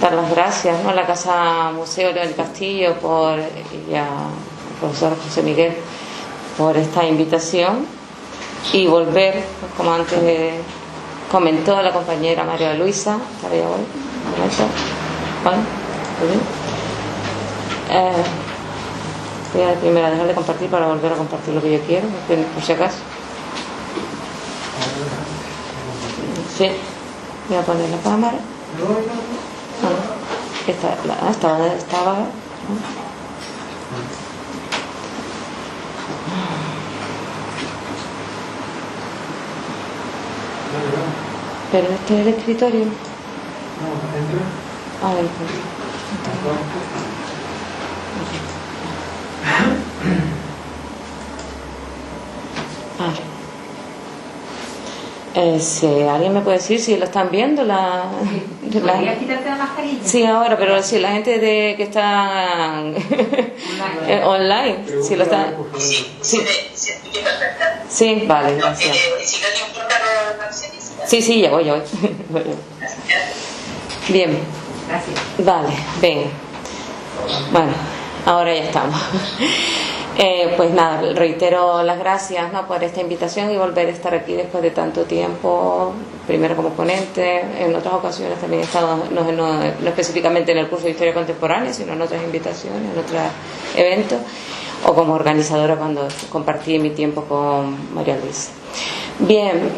dar las gracias, ¿no?, a la Casa Museo del Castillo y al profesor José Miguel por esta invitación y volver, pues, como antes comentó la compañera María Luisa, ¿estaré hoy? Bueno, voy a primero dejar de compartir para volver a compartir lo que yo quiero, por si acaso. Sí, voy a poner la cámara. Estaba. Pero este es el escritorio. A ver, si alguien me puede decir si lo están viendo ¿Podrías quitarte la mascarilla? Sí, ahora, pero si la gente que está online, si lo están. Sí, vale, gracias. Sí, ya voy. Bien. Gracias. Vale, ven. Bueno, ahora ya estamos. Pues nada, reitero las gracias, ¿no?, por esta invitación y volver a estar aquí después de tanto tiempo, primero como ponente, en otras ocasiones también he estado, no específicamente en el curso de Historia Contemporánea, sino en otras invitaciones, en otros eventos, o como organizadora cuando compartí mi tiempo con María Luisa. Bien,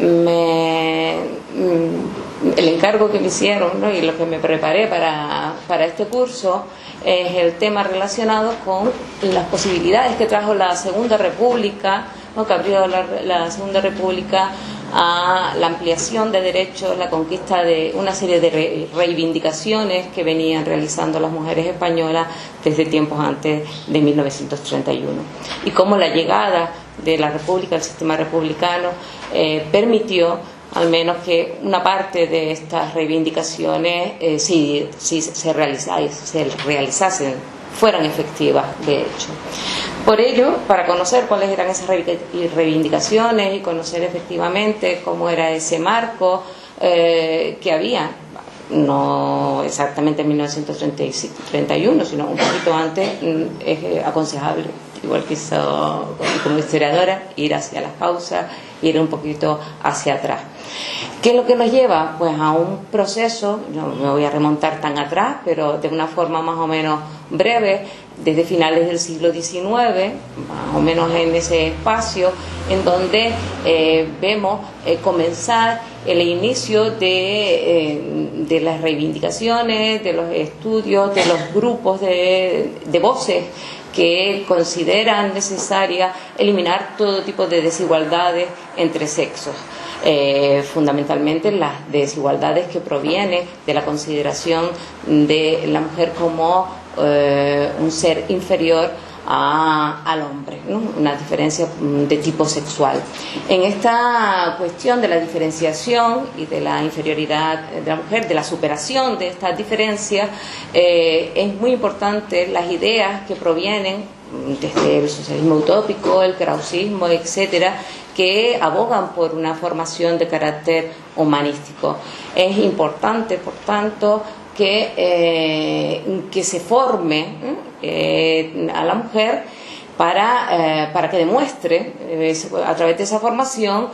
el encargo que me hicieron, ¿no?, y lo que me preparé para este curso es el tema relacionado con las posibilidades que trajo la Segunda República, ¿no?, que abrió la Segunda República a la ampliación de derechos, la conquista de una serie de reivindicaciones que venían realizando las mujeres españolas desde tiempos antes de 1931. Y cómo la llegada de la República, el sistema republicano, permitió al menos que una parte de estas reivindicaciones se realizasen, fueran efectivas, de hecho. Por ello, para conocer cuáles eran esas reivindicaciones y conocer efectivamente cómo era ese marco que había, no exactamente en 1931, sino un poquito antes, es aconsejable, igual que hizo como historiadora, ir hacia las causas, ir un poquito hacia atrás. ¿Qué es lo que nos lleva? Pues a un proceso, no me voy a remontar tan atrás, pero de una forma más o menos breve, desde finales del siglo XIX, más o menos en ese espacio, en donde vemos comenzar el inicio de las reivindicaciones, de los estudios, de los grupos de voces que consideran necesaria eliminar todo tipo de desigualdades entre sexos. Fundamentalmente las desigualdades que provienen de la consideración de la mujer como un ser inferior al hombre, ¿no?, una diferencia de tipo sexual. En esta cuestión de la diferenciación y de la inferioridad de la mujer, de la superación de estas diferencias, es muy importante las ideas que provienen desde el socialismo utópico, el krausismo, etcétera, que abogan por una formación de carácter humanístico. Es importante, por tanto, que se forme a la mujer para que demuestre a través de esa formación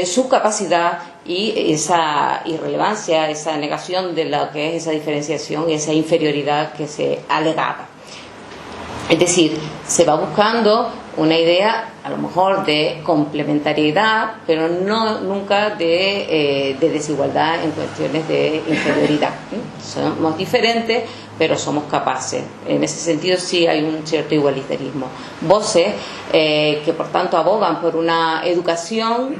su capacidad y esa irrelevancia, esa negación de lo que es esa diferenciación y esa inferioridad que se alegaba. Es decir, se va buscando una idea a lo mejor de complementariedad, pero nunca de desigualdad en cuestiones de inferioridad. Somos diferentes, pero somos capaces. En ese sentido sí hay un cierto igualitarismo. Voces que por tanto abogan por una educación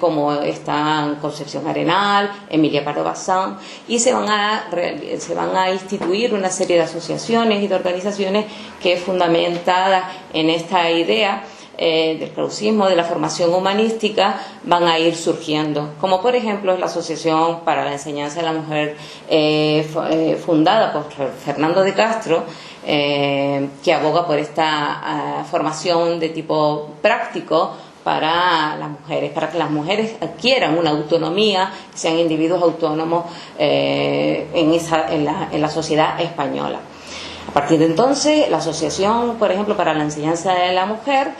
como están Concepción Arenal, Emilia Pardo Bazán, y se van a instituir una serie de asociaciones y de organizaciones que, fundamentadas en esta idea del krausismo, de la formación humanística, van a ir surgiendo, como por ejemplo es la Asociación para la Enseñanza de la Mujer, fundada por Fernando de Castro, que aboga por esta formación de tipo práctico para las mujeres, para que las mujeres adquieran una autonomía, sean individuos autónomos en la sociedad española. A partir de entonces, la Asociación, por ejemplo, para la Enseñanza de la Mujer,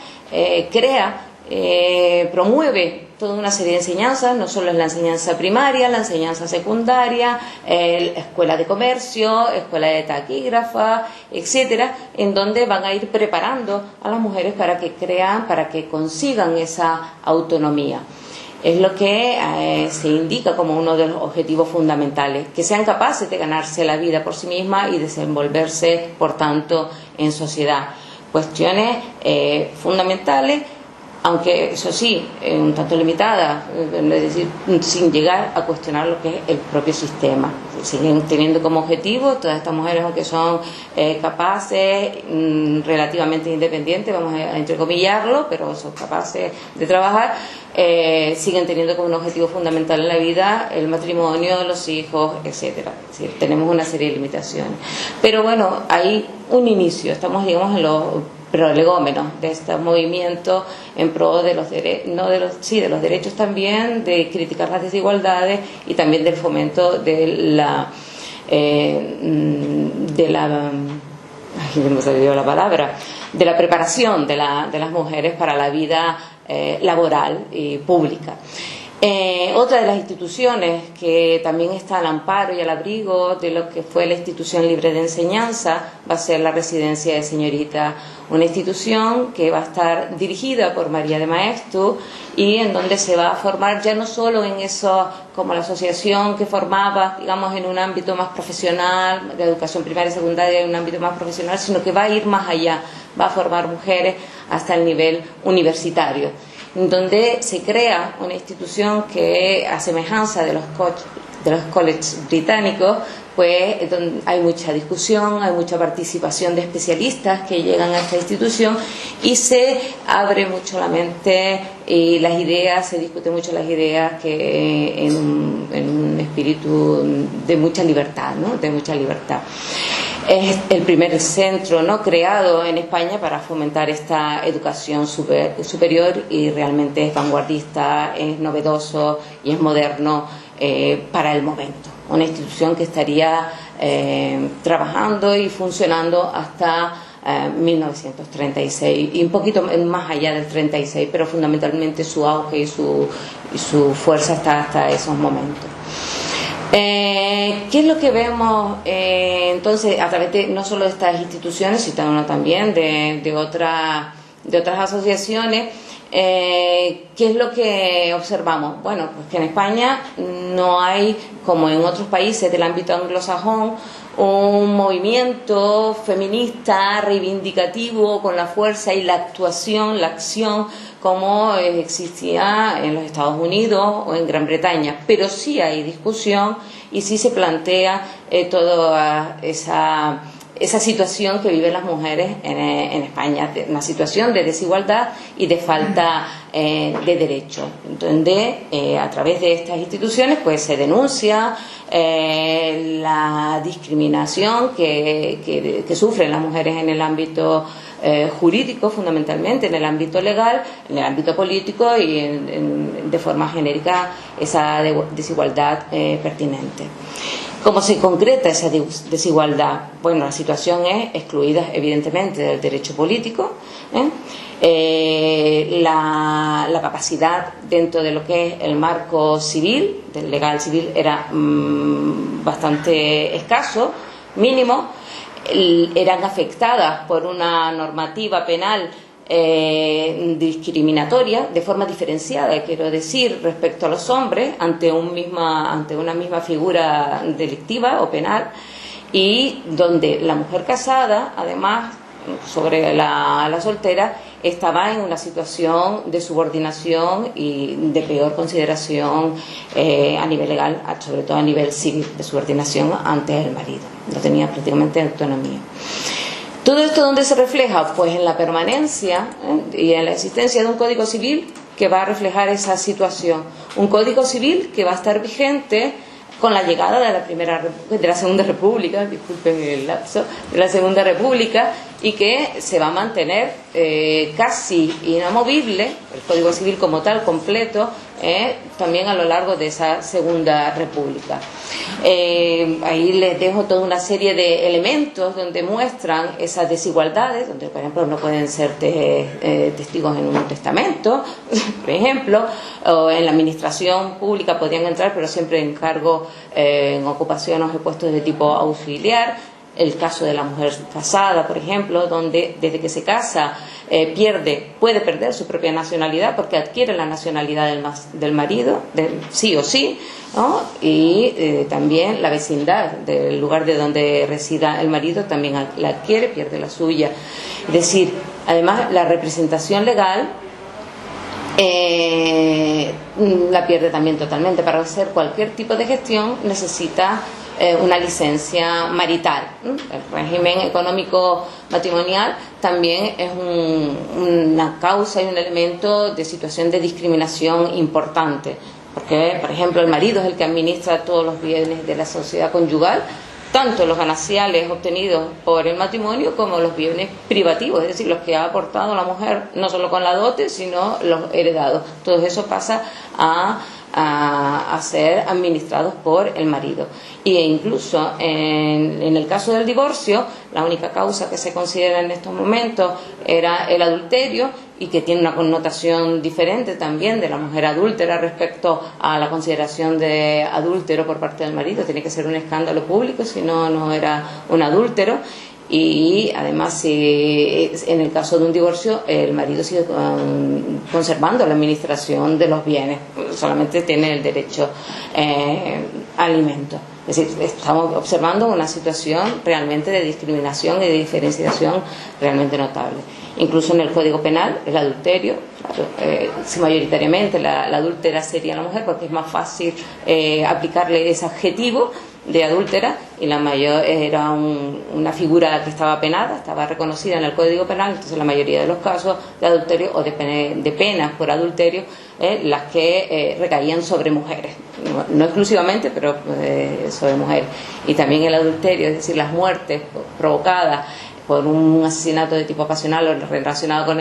promueve toda una serie de enseñanzas, no solo es la enseñanza primaria, la enseñanza secundaria, escuela de comercio, escuela de taquígrafa, etcétera, en donde van a ir preparando a las mujeres para que consigan esa autonomía. Es lo que se indica como uno de los objetivos fundamentales, que sean capaces de ganarse la vida por sí mismas y desenvolverse, por tanto, en sociedad. Cuestiones fundamentales, aunque eso sí, un tanto limitada, es decir, sin llegar a cuestionar lo que es el propio sistema. Siguen teniendo como objetivo todas estas mujeres, aunque son capaces, relativamente independientes, vamos a entrecomillarlo, pero son capaces de trabajar, siguen teniendo como un objetivo fundamental en la vida el matrimonio, los hijos, etcétera. Es decir, tenemos una serie de limitaciones. Pero bueno, hay un inicio, estamos, digamos, en los prolegómenos de este movimiento en pro de los derechos, de los derechos también, de criticar las desigualdades y también del fomento de la preparación de las mujeres para la vida laboral y pública. Otra de las instituciones que también está al amparo y al abrigo de lo que fue la institución libre de enseñanza va a ser la Residencia de Señorita, una institución que va a estar dirigida por María de Maeztu y en donde se va a formar ya no solo en eso como la asociación que formaba, digamos, en un ámbito más profesional, de educación primaria y secundaria, en un ámbito más profesional, sino que va a ir más allá, va a formar mujeres hasta el nivel universitario, donde se crea una institución que, a semejanza de los colleges británicos, pues donde hay mucha discusión, hay mucha participación de especialistas que llegan a esta institución y se abre mucho la mente y las ideas, se discuten mucho las ideas que en un espíritu de mucha libertad, ¿no? De mucha libertad. Es el primer centro, ¿no?, creado en España para fomentar esta educación superior y realmente es vanguardista, es novedoso y es moderno para el momento. Una institución que estaría trabajando y funcionando hasta 1936 y un poquito más allá del 36, pero fundamentalmente su auge y su fuerza está hasta esos momentos. ¿Qué es lo que vemos entonces a través de no solo de estas instituciones, sino también de otras asociaciones? ¿Qué es lo que observamos? Bueno, pues que en España no hay, como en otros países del ámbito anglosajón, un movimiento feminista reivindicativo con la fuerza y la actuación, la acción, como existía en los Estados Unidos o en Gran Bretaña, pero sí hay discusión y sí se plantea toda esa situación que viven las mujeres en España, una situación de desigualdad y de falta de derechos, donde a través de estas instituciones pues se denuncia la discriminación que sufren las mujeres en el ámbito jurídico, fundamentalmente en el ámbito legal, en el ámbito político y de forma genérica esa desigualdad pertinente. ¿Cómo se concreta esa desigualdad? Bueno, la situación es excluida evidentemente del derecho político, la capacidad dentro de lo que es el marco civil, del legal civil, era bastante escaso, mínimo. Eran afectadas por una normativa penal discriminatoria, de forma diferenciada, quiero decir, respecto a los hombres, ante una misma figura delictiva o penal, y donde la mujer casada, además, sobre la soltera, estaba en una situación de subordinación y de peor consideración a nivel legal, sobre todo a nivel civil, de subordinación ante el marido. No tenía prácticamente autonomía. ¿Todo esto dónde se refleja? Pues en la permanencia y en la existencia de un Código Civil que va a reflejar esa situación. Un Código Civil que va a estar vigente con la llegada de la Segunda República, disculpen el lapso, de la Segunda República, y que se va a mantener casi inamovible, el Código Civil como tal, completo, también a lo largo de esa Segunda República. Ahí les dejo toda una serie de elementos donde muestran esas desigualdades, donde por ejemplo no pueden ser testigos en un testamento, por ejemplo, o en la administración pública podrían entrar, pero siempre en cargo, en ocupaciones o puestos de tipo auxiliar. El caso de la mujer casada, por ejemplo, donde desde que se casa puede perder su propia nacionalidad porque adquiere la nacionalidad del marido, sí o sí, ¿no? Y también la vecindad del lugar de donde resida el marido también la adquiere, pierde la suya. Es decir, además la representación legal la pierde también totalmente. Para hacer cualquier tipo de gestión necesita una licencia marital. El régimen económico matrimonial también es una causa y un elemento de situación de discriminación importante, porque, por ejemplo, el marido es el que administra todos los bienes de la sociedad conyugal, tanto los gananciales obtenidos por el matrimonio como los bienes privativos, es decir, los que ha aportado la mujer, no solo con la dote, sino los heredados. Todo eso pasa a ser administrados por el marido. E incluso en el caso del divorcio, la única causa que se considera en estos momentos era el adulterio, y que tiene una connotación diferente también de la mujer adúltera respecto a la consideración de adúltero por parte del marido. Tiene que ser un escándalo público, si no, no era un adúltero. Y además, si en el caso de un divorcio, el marido sigue conservando la administración de los bienes, solamente tiene el derecho a alimento. Es decir, estamos observando una situación realmente de discriminación y de diferenciación realmente notable. Incluso en el Código Penal, el adulterio, si mayoritariamente la adúltera sería la mujer, porque es más fácil aplicarle ese adjetivo de adúltera, y la mayor era una figura que estaba penada, estaba reconocida en el Código Penal. Entonces la mayoría de los casos de adulterio o de penas por adulterio, las que recaían sobre mujeres, no exclusivamente, pero sobre mujeres. Y también el adulterio, es decir, las muertes provocadas por un asesinato de tipo pasional o relacionado con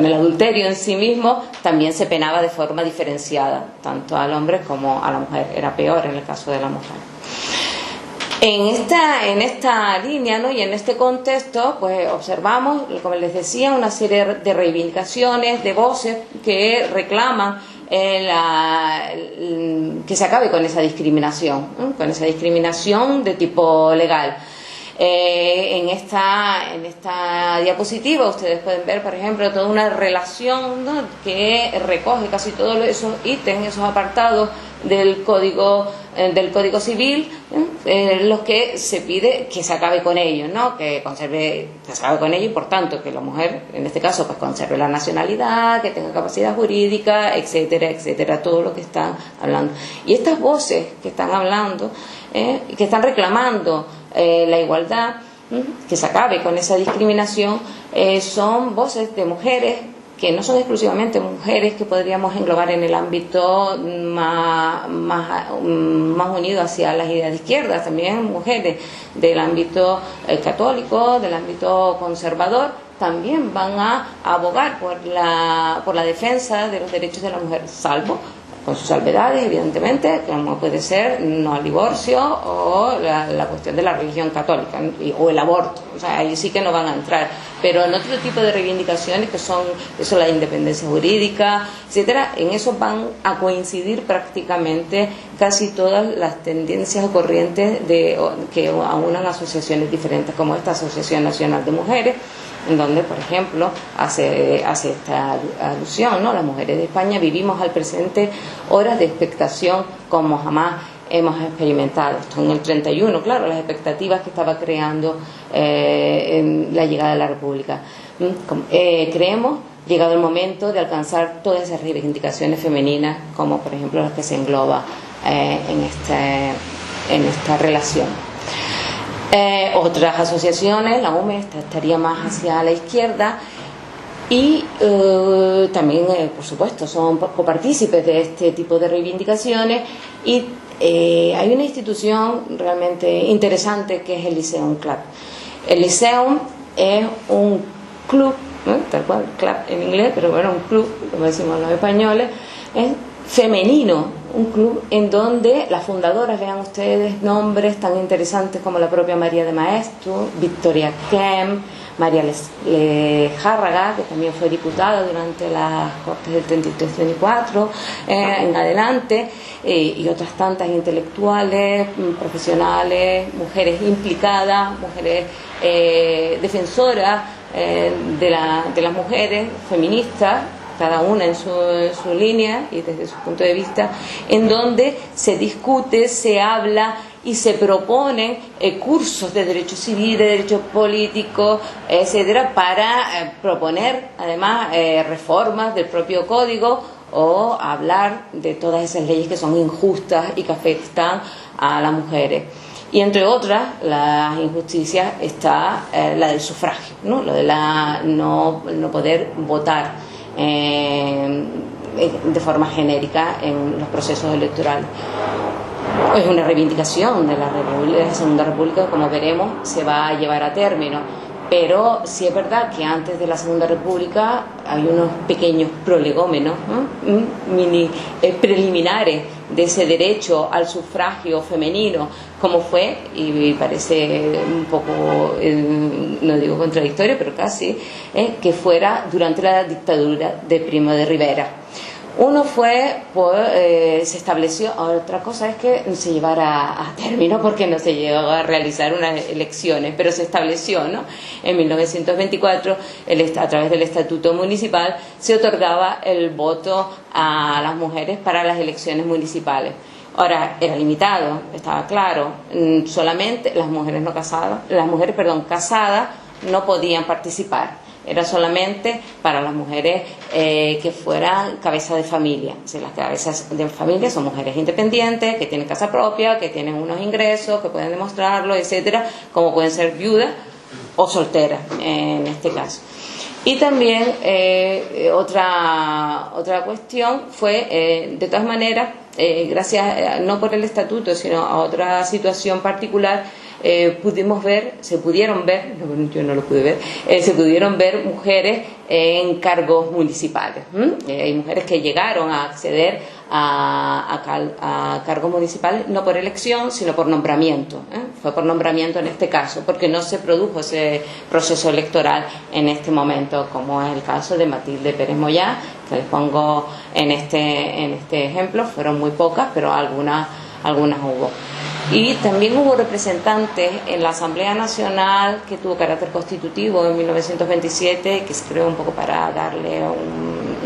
el adulterio en sí mismo, también se penaba de forma diferenciada, tanto al hombre como a la mujer. Era peor en el caso de la mujer. En esta línea, ¿no?, y en este contexto, pues observamos, como les decía, una serie de reivindicaciones, de voces que reclaman que se acabe con esa discriminación, ¿no?, con esa discriminación de tipo legal. En esta diapositiva ustedes pueden ver, por ejemplo, toda una relación, ¿no?, que recoge casi todos esos ítems, esos apartados del Código Civil, los que se pide que se acabe con ellos, ¿no?, que se acabe con ellos, y por tanto que la mujer, en este caso, pues conserve la nacionalidad, que tenga capacidad jurídica, etcétera, etcétera, todo lo que están hablando. Y estas voces que están hablando, que están reclamando la igualdad, que se acabe con esa discriminación, son voces de mujeres que no son exclusivamente mujeres que podríamos englobar en el ámbito más unido hacia las ideas de izquierda, también mujeres del ámbito católico, del ámbito conservador, también van a abogar por la defensa de los derechos de la mujer, salvo con sus salvedades, evidentemente, como puede ser no al divorcio o la cuestión de la religión católica o el aborto. O sea, ahí sí que no van a entrar, pero en otro tipo de reivindicaciones que son eso, la independencia jurídica, etcétera, en eso van a coincidir prácticamente casi todas las tendencias o corrientes que aunan asociaciones diferentes, como esta Asociación Nacional de Mujeres, en donde, por ejemplo, hace esta alusión, ¿no? Las mujeres de España vivimos al presente horas de expectación como jamás hemos experimentado. Esto en el 31, claro, las expectativas que estaba creando en la llegada de la República. Creemos llegado el momento de alcanzar todas esas reivindicaciones femeninas, como por ejemplo las que se engloba en esta relación. Otras asociaciones, la UME estaría más hacia la izquierda, Y también, por supuesto, son copartícipes de este tipo de reivindicaciones y hay una institución realmente interesante que es el Lyceum Club. El Lyceum es un club, ¿no? Tal cual, club en inglés, pero bueno, un club, como decimos los españoles, es femenino, un club en donde las fundadoras, vean ustedes, nombres tan interesantes como la propia María de Maeztu, Victoria Kemp, María Lejárraga, que también fue diputada durante las Cortes del 33-34 en adelante, y otras tantas intelectuales, profesionales, mujeres implicadas, mujeres defensoras de las mujeres, feministas, cada una en su línea y desde su punto de vista, en donde se discute, se habla y se proponen cursos de derecho civil, de derecho político, etcétera, para proponer además reformas del propio código o hablar de todas esas leyes que son injustas y que afectan a las mujeres. Y entre otras, las injusticias está la del sufragio, ¿no? Lo de no poder votar de forma genérica en los procesos electorales. Es una reivindicación de la Segunda República, como veremos, se va a llevar a término. Pero sí es verdad que antes de la Segunda República hay unos pequeños prolegómenos, ¿no? Mini preliminares de ese derecho al sufragio femenino, como fue, y parece un poco, no digo contradictorio, pero casi, que fuera durante la dictadura de Primo de Rivera. Uno fue, se estableció, otra cosa es que se llevara a término porque no se llegó a realizar unas elecciones, pero se estableció, ¿no? En 1924, a través del Estatuto Municipal, se otorgaba el voto a las mujeres para las elecciones municipales. Ahora, era limitado, estaba claro, solamente las mujeres casadas no podían participar. Era solamente para las mujeres que fueran cabeza de familia. O sea, las cabezas de familia son mujeres independientes, que tienen casa propia, que tienen unos ingresos, que pueden demostrarlo, etcétera, como pueden ser viudas o solteras en este caso. Y también otra cuestión fue, de todas maneras, gracias no por el estatuto, sino a otra situación particular, se pudieron ver, yo no lo pude ver, se pudieron ver mujeres en cargos municipales. Hay mujeres que llegaron a acceder a cargos municipales no por elección, sino por nombramiento. Fue por nombramiento en este caso, porque no se produjo ese proceso electoral en este momento, como es el caso de Matilde Pérez Moyá, que les pongo en este ejemplo. Fueron muy pocas, pero algunas hubo. Y también hubo representantes en la Asamblea Nacional, que tuvo carácter constitutivo en 1927, que se creó un poco para darle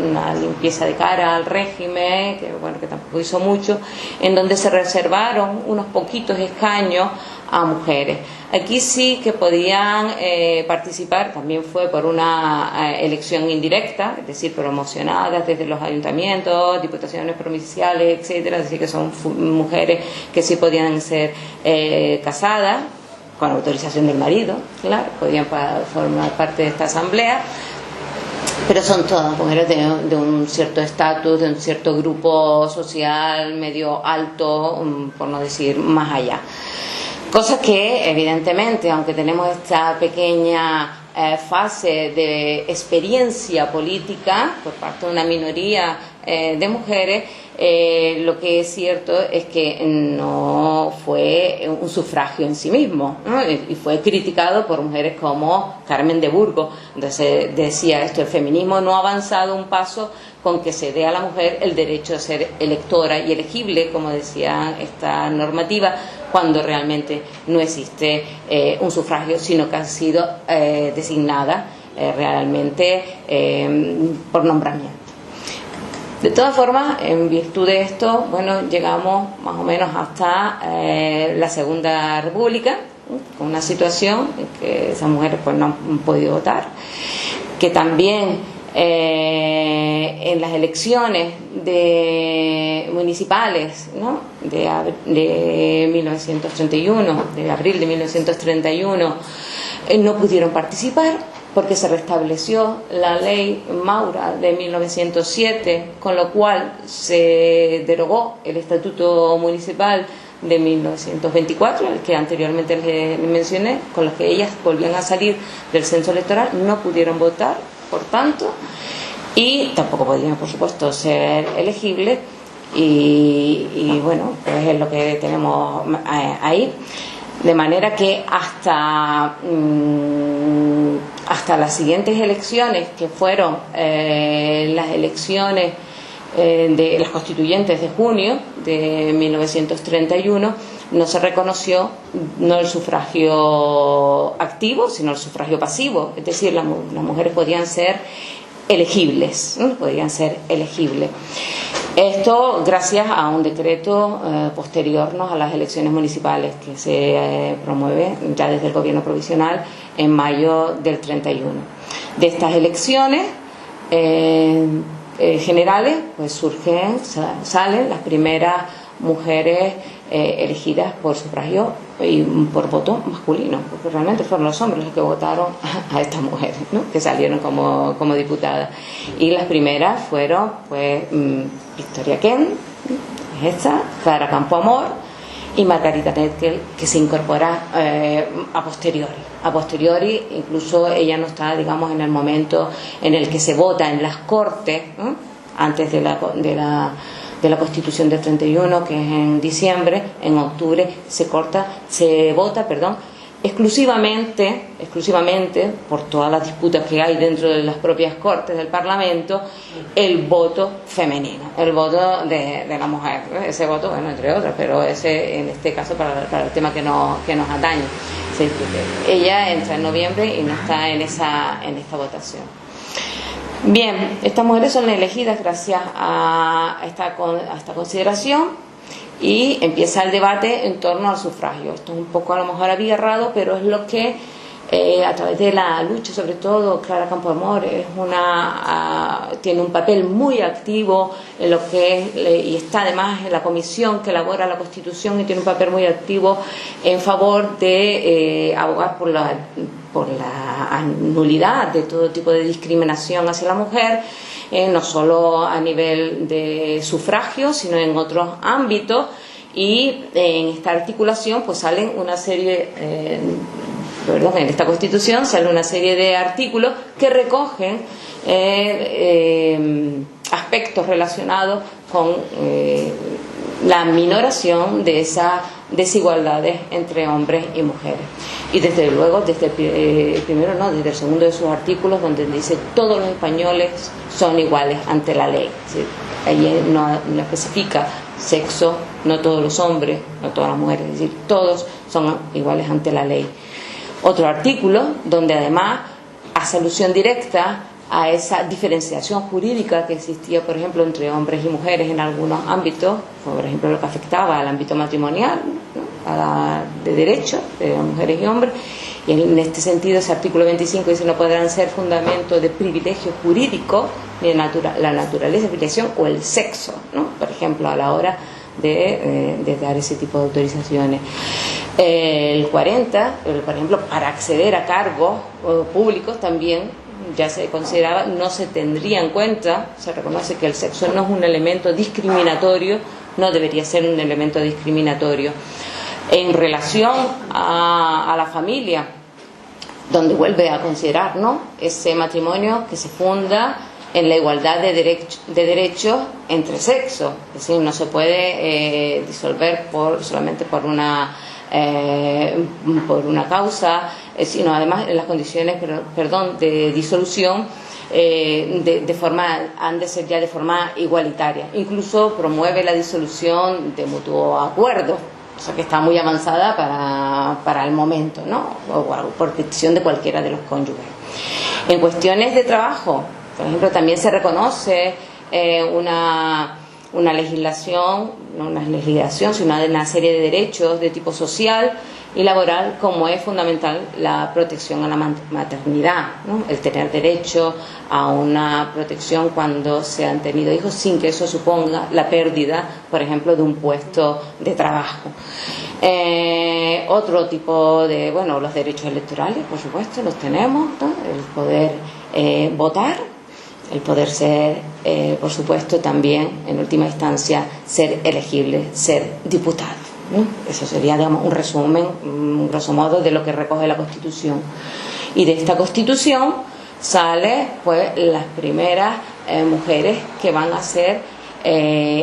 una limpieza de cara al régimen, que tampoco hizo mucho, en donde se reservaron unos poquitos escaños a mujeres. Aquí sí que podían participar, también fue por una elección indirecta, es decir, promocionadas desde los ayuntamientos, diputaciones provinciales, etcétera, es decir, que son mujeres que sí podían ser casadas, con autorización del marido, claro, podían formar parte de esta asamblea, pero son todas mujeres de un cierto estatus, de un cierto grupo social medio alto, por no decir más allá. Cosa que, evidentemente, aunque tenemos esta pequeña fase de experiencia política por parte de una minoría de mujeres, lo que es cierto es que no fue un sufragio en sí mismo, ¿no? Y fue criticado por mujeres como Carmen de Burgos. Entonces decía esto: el feminismo no ha avanzado un paso con que se dé a la mujer el derecho a ser electora y elegible, como decía esta normativa, cuando realmente no existe un sufragio, sino que ha sido designada realmente por nombramiento. De todas formas, en virtud de esto, llegamos más o menos hasta la Segunda República, con una situación en que esas mujeres no han podido votar, que también en las elecciones municipales, ¿no?, de 1931, de abril de 1931, no pudieron participar, porque se restableció la ley Maura de 1907, con lo cual se derogó el Estatuto Municipal de 1924, el que anteriormente les mencioné, con los que ellas volvían a salir del censo electoral, no pudieron votar, por tanto, y tampoco podían, por supuesto, ser elegibles, y bueno, pues es lo que tenemos ahí. De manera que hasta las siguientes elecciones, que fueron las elecciones de las constituyentes de junio de 1931, no se reconoció no el sufragio activo, sino el sufragio pasivo. Es decir, las mujeres podían ser elegibles, ¿no? Podían ser elegibles. Esto gracias a un decreto posterior, ¿no?, a las elecciones municipales que se promueve ya desde el gobierno provisional en mayo del 31. De estas elecciones generales, pues salen las primeras mujeres elegidas por sufragio y por voto masculino, porque realmente fueron los hombres los que votaron a estas mujeres, ¿no?, que salieron como diputadas. Y las primeras fueron, pues, Victoria Kent, esta, Clara Campoamor y Margarita Netkel, que se incorpora a posteriori. A posteriori, incluso ella no está, digamos, en el momento en el que se vota en las Cortes, ¿no?, antes de la Constitución del 31, que es en diciembre. En octubre se vota exclusivamente por todas las disputas que hay dentro de las propias Cortes del Parlamento, el voto femenino, el voto de la mujer. Ese voto, bueno, entre otras, pero ese en este caso para el tema que nos atañe. Ella entra en noviembre y no está en esta votación. Bien, estas mujeres son elegidas gracias a esta consideración, y empieza el debate en torno al sufragio. Esto es un poco a lo mejor abigarrado, pero es lo que a través de la lucha, sobre todo Clara Campoamor tiene un papel muy activo en lo que es, y está además en la comisión que elabora la Constitución, y tiene un papel muy activo en favor de abogar por la nulidad de todo tipo de discriminación hacia la mujer, no solo a nivel de sufragio, sino en otros ámbitos. Y en esta articulación pues salen una serie en esta Constitución sale una serie de artículos que recogen aspectos relacionados con la minoración de esas desigualdades entre hombres y mujeres. Y desde luego, desde el segundo de sus artículos, donde dice todos los españoles son iguales ante la ley. ¿Sí? Allí no especifica sexo, no todos los hombres, no todas las mujeres, es decir, todos son iguales ante la ley. Otro artículo donde además hace alusión directa a esa diferenciación jurídica que existía, por ejemplo, entre hombres y mujeres en algunos ámbitos, por ejemplo lo que afectaba al ámbito matrimonial, ¿no?, de derechos de mujeres y hombres. Y en este sentido ese artículo 25 dice: no podrán ser fundamento de privilegio jurídico ni la naturaleza de filiación o el sexo, ¿no?, por ejemplo, a la hora de dar ese tipo de autorizaciones. El 40, por ejemplo, para acceder a cargos públicos también ya se consideraba, no se tendría en cuenta, se reconoce que el sexo no es un elemento discriminatorio, no debería ser un elemento discriminatorio. En relación a la familia, donde vuelve a considerar, ¿no?, ese matrimonio que se funda en la igualdad de derechos entre sexos, es decir, no se puede disolver solamente por una causa, sino además en las condiciones de disolución han de ser ya de forma igualitaria. Incluso promueve la disolución de mutuo acuerdo, o sea que está muy avanzada para el momento, ¿no?, o por petición de cualquiera de los cónyuges. En cuestiones de trabajo, por ejemplo, también se reconoce una legislación, no una legislación, sino una serie de derechos de tipo social y laboral, como es fundamental la protección a la maternidad, ¿no?, el tener derecho a una protección cuando se han tenido hijos, sin que eso suponga la pérdida, por ejemplo, de un puesto de trabajo. Otro tipo de, bueno, los derechos electorales, por supuesto, los tenemos, ¿no? El poder votar, el poder ser, por supuesto, también, en última instancia, ser elegible, ser diputado, ¿no? Eso sería, digamos, un resumen, grosso modo, de lo que recoge la Constitución. Y de esta Constitución sale, pues, las primeras mujeres que van a ser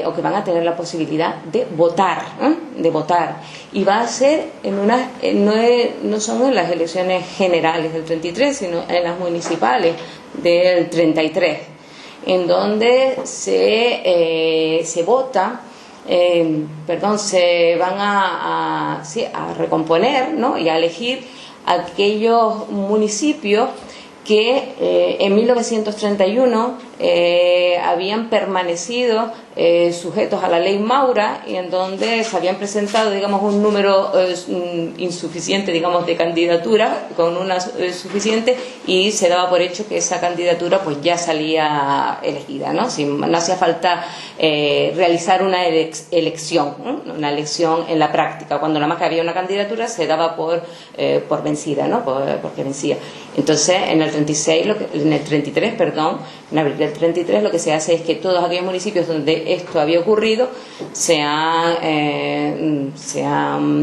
o que van a tener la posibilidad de votar, y va a ser en unas, no son en las elecciones generales del 33, sino en las municipales del 33, en donde se vota, se van a recomponer, ¿no? Y a elegir aquellos municipios que en 1931 habían permanecido sujetos a la ley Maura, y en donde se habían presentado, digamos, un número insuficiente, digamos, de candidaturas, con una suficiente, y se daba por hecho que esa candidatura pues ya salía elegida, ¿no? No hacía falta realizar una elección, ¿no? Una elección en la práctica. Cuando nada más que había una candidatura se daba por vencida, ¿no? Porque vencía. Entonces, en el 33, en abril del 33, lo que se hace es que todos aquellos municipios donde esto había ocurrido se han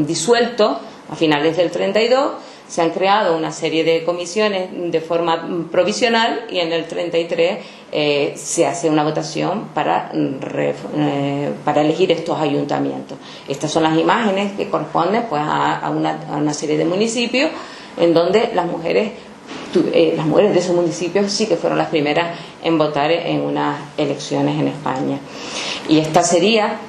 disuelto a finales del 32, se han creado una serie de comisiones de forma provisional, y en el 33 se hace una votación para elegir estos ayuntamientos. Estas son las imágenes que corresponden, pues, a una serie de municipios en donde las mujeres de esos municipios sí que fueron las primeras en votar en unas elecciones en España. Y esta sería,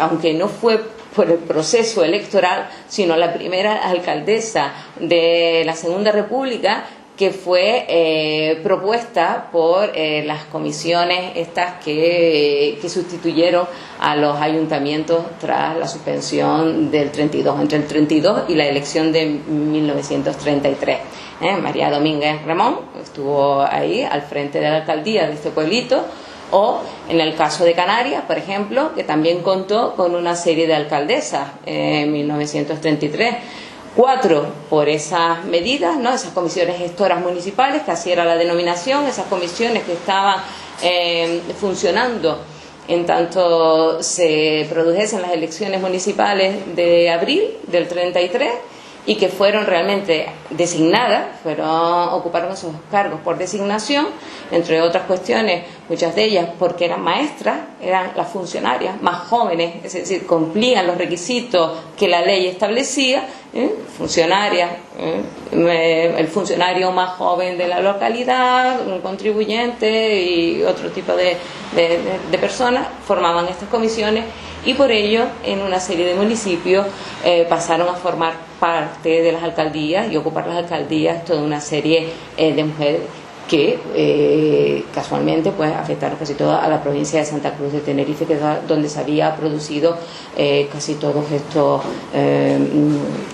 aunque no fue por el proceso electoral, sino la primera alcaldesa de la Segunda República, que fue propuesta por las comisiones estas que sustituyeron a los ayuntamientos tras la suspensión del 32, entre el 32 y la elección de 1933. María Domínguez Ramón estuvo ahí al frente de la alcaldía de este pueblito. O en el caso de Canarias, por ejemplo, que también contó con una serie de alcaldesas en 1933. 4 por esas medidas, ¿no? Esas comisiones gestoras municipales, que así era la denominación, esas comisiones que estaban funcionando en tanto se produjesen las elecciones municipales de abril del 33, y que fueron realmente designadas, ocuparon esos cargos por designación, entre otras cuestiones, muchas de ellas porque eran maestras, eran las funcionarias más jóvenes, es decir, cumplían los requisitos que la ley establecía, funcionarias, el funcionario más joven de la localidad, un contribuyente y otro tipo de personas formaban estas comisiones, y por ello en una serie de municipios pasaron a formar parte de las alcaldías y ocupar las alcaldías toda una serie de mujeres que casualmente pues afectaron casi toda a la provincia de Santa Cruz de Tenerife, que es donde se había producido casi todos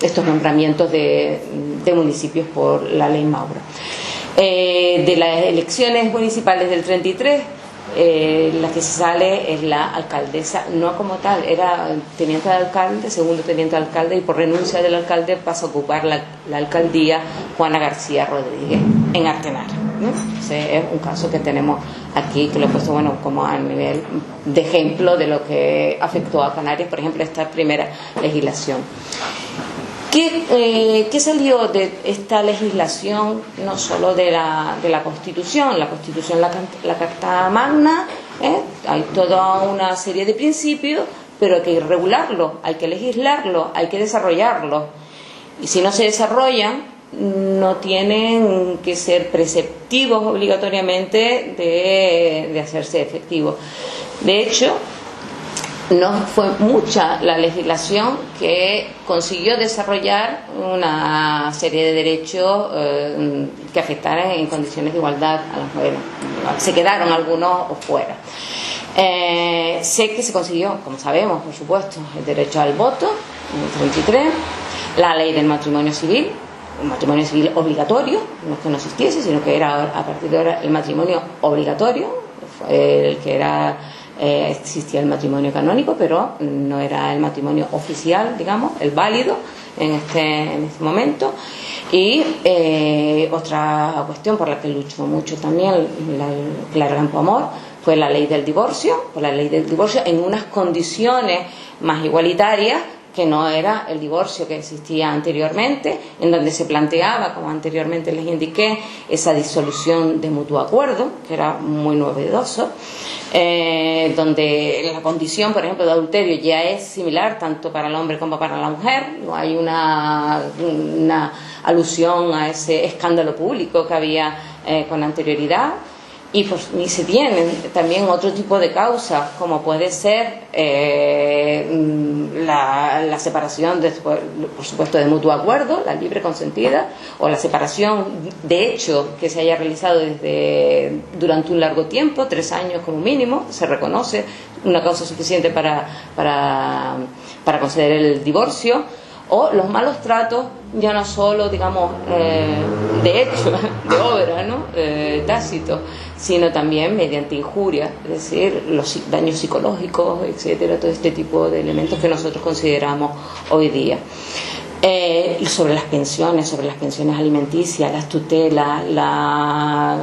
estos nombramientos de municipios por la ley Maura. De las elecciones municipales del 33, la que se sale es la alcaldesa, no como tal, era teniente de alcalde, segundo teniente de alcalde, y por renuncia del alcalde pasa a ocupar la alcaldía Juana García Rodríguez en Artenara, ¿no? Ese es un caso que tenemos aquí, que lo he puesto como a nivel de ejemplo de lo que afectó a Canarias, por ejemplo, esta primera legislación. ¿Qué salió de esta legislación? No solo de la Constitución, la Carta Magna, hay toda una serie de principios, pero hay que regularlo, hay que legislarlo, hay que desarrollarlo. Y si no se desarrollan, no tienen que ser preceptivos obligatoriamente de hacerse efectivos. De hecho, no fue mucha la legislación que consiguió desarrollar una serie de derechos que afectaran en condiciones de igualdad a las mujeres. Se quedaron algunos fuera. Sé que se consiguió, como sabemos, por supuesto, el derecho al voto en el 33, la ley del matrimonio civil, un matrimonio civil obligatorio, no es que no existiese, sino que era a partir de ahora el matrimonio obligatorio, el que era... existía el matrimonio canónico, pero no era el matrimonio oficial, digamos, el válido, en este momento. Y otra cuestión por la que luchó mucho también Clara Campoamor fue la ley del divorcio, en unas condiciones más igualitarias que no era el divorcio que existía anteriormente, en donde se planteaba, como anteriormente les indiqué, esa disolución de mutuo acuerdo, que era muy novedoso, donde la condición, por ejemplo, de adulterio ya es similar tanto para el hombre como para la mujer. No hay una alusión a ese escándalo público que había con anterioridad. Y se tienen también otro tipo de causas, como puede ser la separación, por supuesto, de mutuo acuerdo, la libre consentida, o la separación de hecho que se haya realizado durante un largo tiempo, 3 años como mínimo, se reconoce una causa suficiente para conceder el divorcio. O los malos tratos, ya no solo, digamos, de hecho, de obra, ¿no? Tácito, sino también mediante injurias, es decir, los daños psicológicos, etcétera, todo este tipo de elementos que nosotros consideramos hoy día. Sobre las pensiones alimenticias, las tutelas, la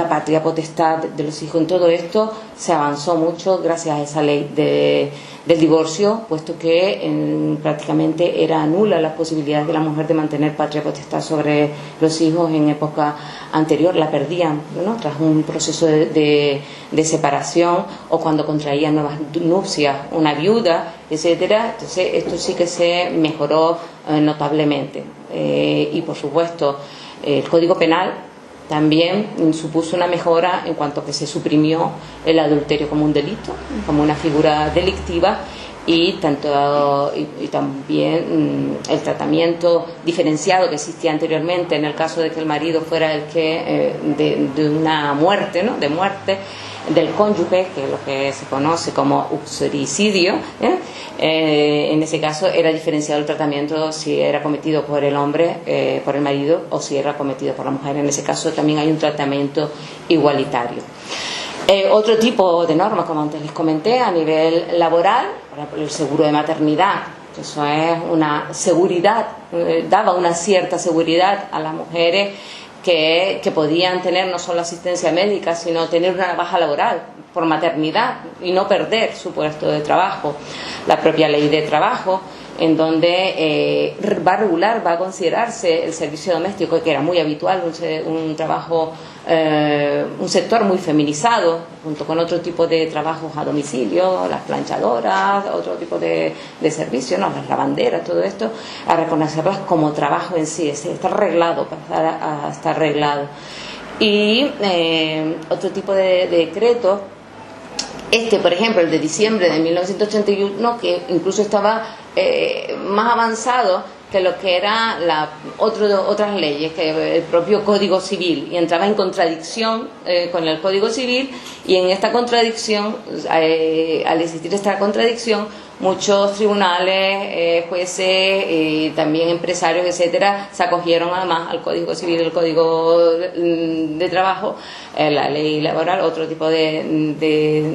patria potestad de los hijos, en todo esto se avanzó mucho gracias a esa ley del divorcio, puesto que prácticamente era nula la posibilidad de la mujer de mantener patria potestad sobre los hijos en época anterior, la perdían, ¿no? Tras un proceso de separación o cuando contraían nuevas nupcias, una viuda, etcétera. Entonces esto sí que se mejoró notablemente, y por supuesto el Código Penal también supuso una mejora en cuanto a que se suprimió el adulterio como un delito, como una figura delictiva, y también el tratamiento diferenciado que existía anteriormente en el caso de que el marido fuera el que de una muerte, ¿no? De muerte del cónyuge, que es lo que se conoce como uxoricidio, en ese caso era diferenciado el tratamiento si era cometido por el hombre, por el marido, o si era cometido por la mujer. En ese caso también hay un tratamiento igualitario. Otro tipo de normas, como antes les comenté, a nivel laboral, por ejemplo, el seguro de maternidad. Eso es una seguridad, daba una cierta seguridad a las mujeres que podían tener no solo asistencia médica, sino tener una baja laboral por maternidad y no perder su puesto de trabajo. La propia ley de trabajo, en donde va a considerarse el servicio doméstico, que era muy habitual, un trabajo, un sector muy feminizado, junto con otro tipo de trabajos a domicilio, las planchadoras, otro tipo de servicios, ¿no? Las lavanderas, todo esto, a reconocerlas como trabajo en sí, está arreglado, está arreglado. Y otro tipo de decretos, por ejemplo, el de diciembre de 1981, que incluso estaba más avanzado que lo que eran otras leyes, que el propio Código Civil, y entraba en contradicción con el Código Civil, y en esta contradicción, al existir esta contradicción, muchos tribunales, jueces y también empresarios, etcétera, se acogieron además al Código Civil, el Código de Trabajo, la ley laboral, otro tipo de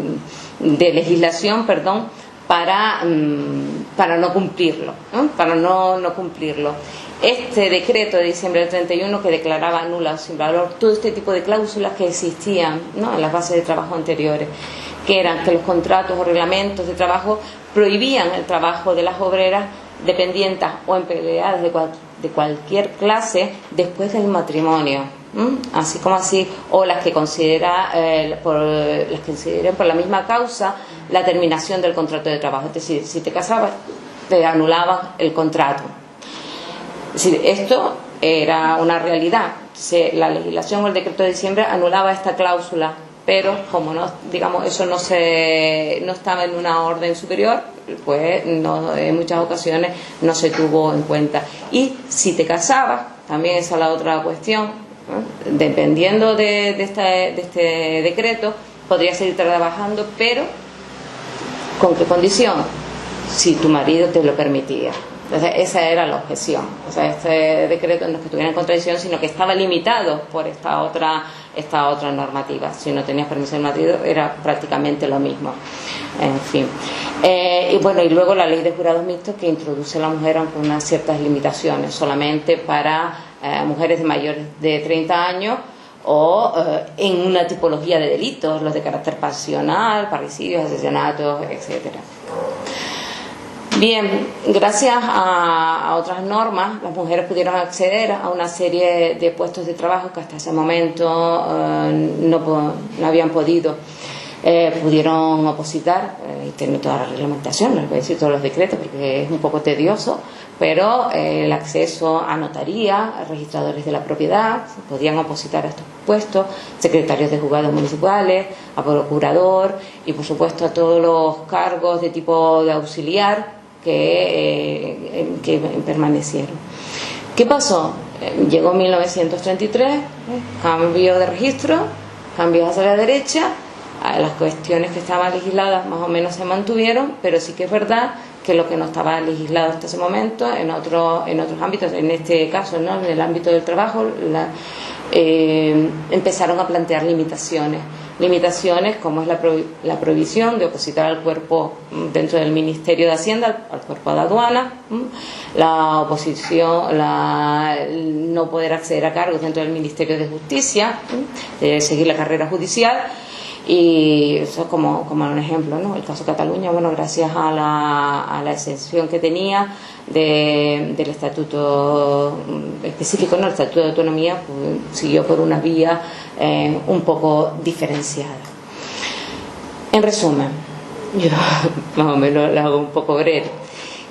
legislación, para no cumplirlo, ¿no? Para no cumplirlo. Este decreto de diciembre del 31, que declaraba nula sin valor todo este tipo de cláusulas que existían, ¿no? En las bases de trabajo anteriores, que eran que los contratos o reglamentos de trabajo prohibían el trabajo de las obreras dependientes o empleadas de cualquier clase después del matrimonio, así como así, o las que consideren por la misma causa la terminación del contrato de trabajo. Es decir, si te casabas, te anulaban el contrato. Es decir, esto era una realidad. La legislación o el decreto de diciembre anulaba esta cláusula, pero como eso no estaba en una orden superior, pues en muchas ocasiones no se tuvo en cuenta. Y si te casabas, también esa es la otra cuestión, ¿no? Dependiendo de este decreto, podrías seguir trabajando, pero ¿con qué condición? Si tu marido te lo permitía. Entonces, esa era la objeción. O sea, este decreto no es que estuviera en contradicción, sino que estaba limitado por esta otra normativa. Si no tenías permiso del marido, era prácticamente lo mismo. En fin. Y bueno, y luego la ley de jurados mixtos, que introduce a la mujer con unas ciertas limitaciones, solamente para mujeres de mayores de 30 años o en una tipología de delitos, los de carácter pasional, parricidios, asesinatos, etcétera. Bien, gracias a otras normas, las mujeres pudieron acceder a una serie de puestos de trabajo que hasta ese momento no habían podido. Pudieron opositar y tener toda la reglamentación, no les voy a decir todos los decretos porque es un poco tedioso, pero el acceso a notaría, a registradores de la propiedad, podían opositar a estos puestos, secretarios de juzgados municipales, a procurador y por supuesto a todos los cargos de tipo de auxiliar que permanecieron. ¿Qué pasó? Llegó 1933, cambio de registro, cambios hacia la derecha. Las cuestiones que estaban legisladas más o menos se mantuvieron, pero sí que es verdad que lo que no estaba legislado hasta ese momento en otros ámbitos, en este caso, ¿no?, en el ámbito del trabajo, empezaron a plantear limitaciones como es la prohibición de opositar al cuerpo dentro del Ministerio de Hacienda, al cuerpo de aduana, la oposición, no poder acceder a cargos dentro del Ministerio de Justicia, seguir la carrera judicial. Y eso es como un ejemplo, ¿no? El caso Cataluña, bueno, gracias a la exención que tenía del estatuto específico, ¿no?, el estatuto de autonomía, pues, siguió por una vía un poco diferenciada. En resumen, yo más o menos lo hago un poco breve.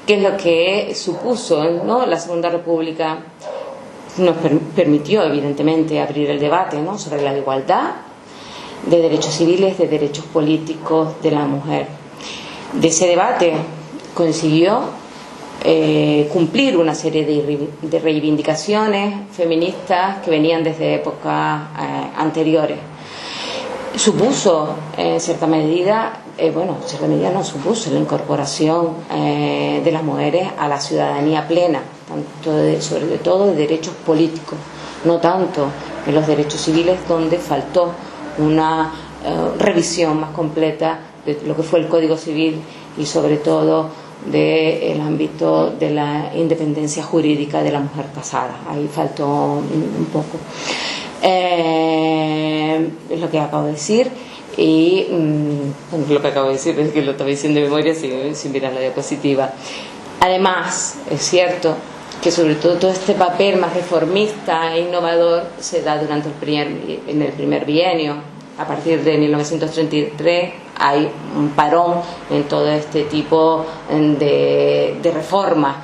¿Qué es lo que supuso, ¿no?, la Segunda República? Nos permitió, evidentemente, abrir el debate, ¿no?, sobre la igualdad de derechos civiles, de derechos políticos de la mujer. De ese debate consiguió cumplir una serie de reivindicaciones feministas que venían desde épocas anteriores. Supuso, en cierta medida, supuso la incorporación de las mujeres a la ciudadanía plena, sobre todo de derechos políticos, no tanto en los derechos civiles, donde faltó una revisión más completa de lo que fue el Código Civil y sobre todo del ámbito de la independencia jurídica de la mujer casada. Ahí faltó un poco. Es lo que acabo de decir y lo que acabo de decir es que lo estaba diciendo de memoria sin mirar la diapositiva. Además, es cierto que sobre todo este papel más reformista e innovador se da durante en el primer bienio. A partir de 1933 hay un parón en todo este tipo de reformas,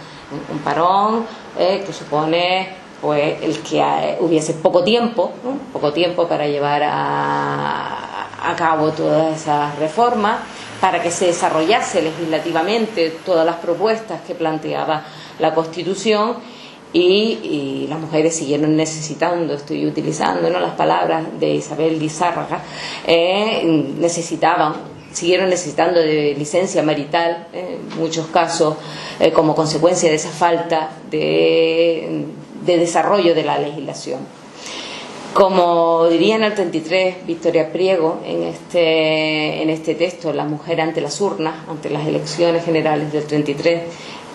un parón que supone pues el que hubiese poco tiempo para llevar a cabo todas esas reformas, para que se desarrollase legislativamente todas las propuestas que planteaba la Constitución y las mujeres siguieron necesitando, estoy utilizando, ¿no?, las palabras de Isabel Lizárraga, siguieron necesitando de licencia marital en muchos casos como consecuencia de esa falta de desarrollo de la legislación. Como diría en el 33 Victoria Priego, en este texto, La mujer ante las urnas, ante las elecciones generales del 33,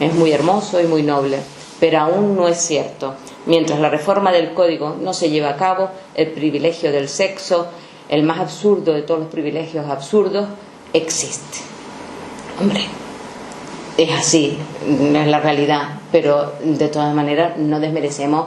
es muy hermoso y muy noble, pero aún no es cierto. Mientras la reforma del Código no se lleva a cabo, el privilegio del sexo, el más absurdo de todos los privilegios absurdos, existe. Hombre, es así, no es la realidad, pero de todas maneras no desmerecemos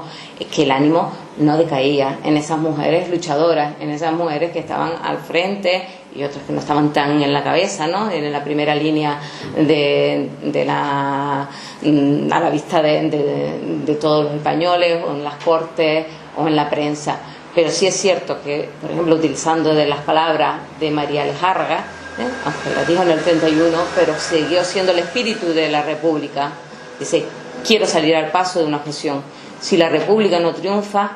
que el ánimo no decaía en esas mujeres luchadoras, en esas mujeres que estaban al frente y otras que no estaban tan en la cabeza, ¿no?, en la primera línea a la vista de todos los españoles, o en las cortes o en la prensa. Pero sí es cierto que, por ejemplo, utilizando de las palabras de María Lejárraga, aunque la dijo en el 31, pero siguió siendo el espíritu de la República. Dice: quiero salir al paso de una objeción. Si la República no triunfa,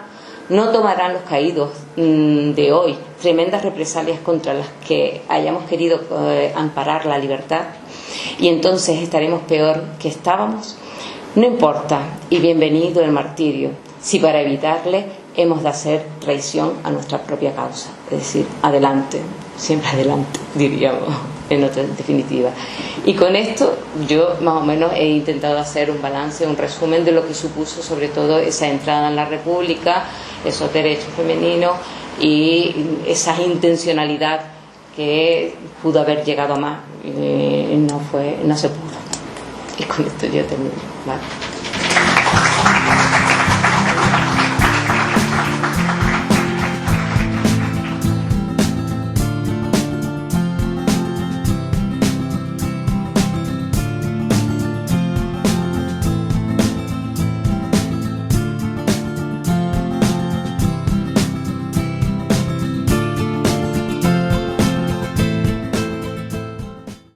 no tomarán los caídos de hoy tremendas represalias contra las que hayamos querido amparar la libertad, y entonces estaremos peor que estábamos. No importa, y bienvenido el martirio, si para evitarle hemos de hacer traición a nuestra propia causa. Es decir, adelante, siempre adelante, diríamos, en definitiva. Y con esto yo más o menos he intentado hacer un balance, un resumen de lo que supuso sobre todo esa entrada en la República, esos derechos femeninos y esa intencionalidad que pudo haber llegado a más, no se pudo. Y con esto yo termino. ¿Vale?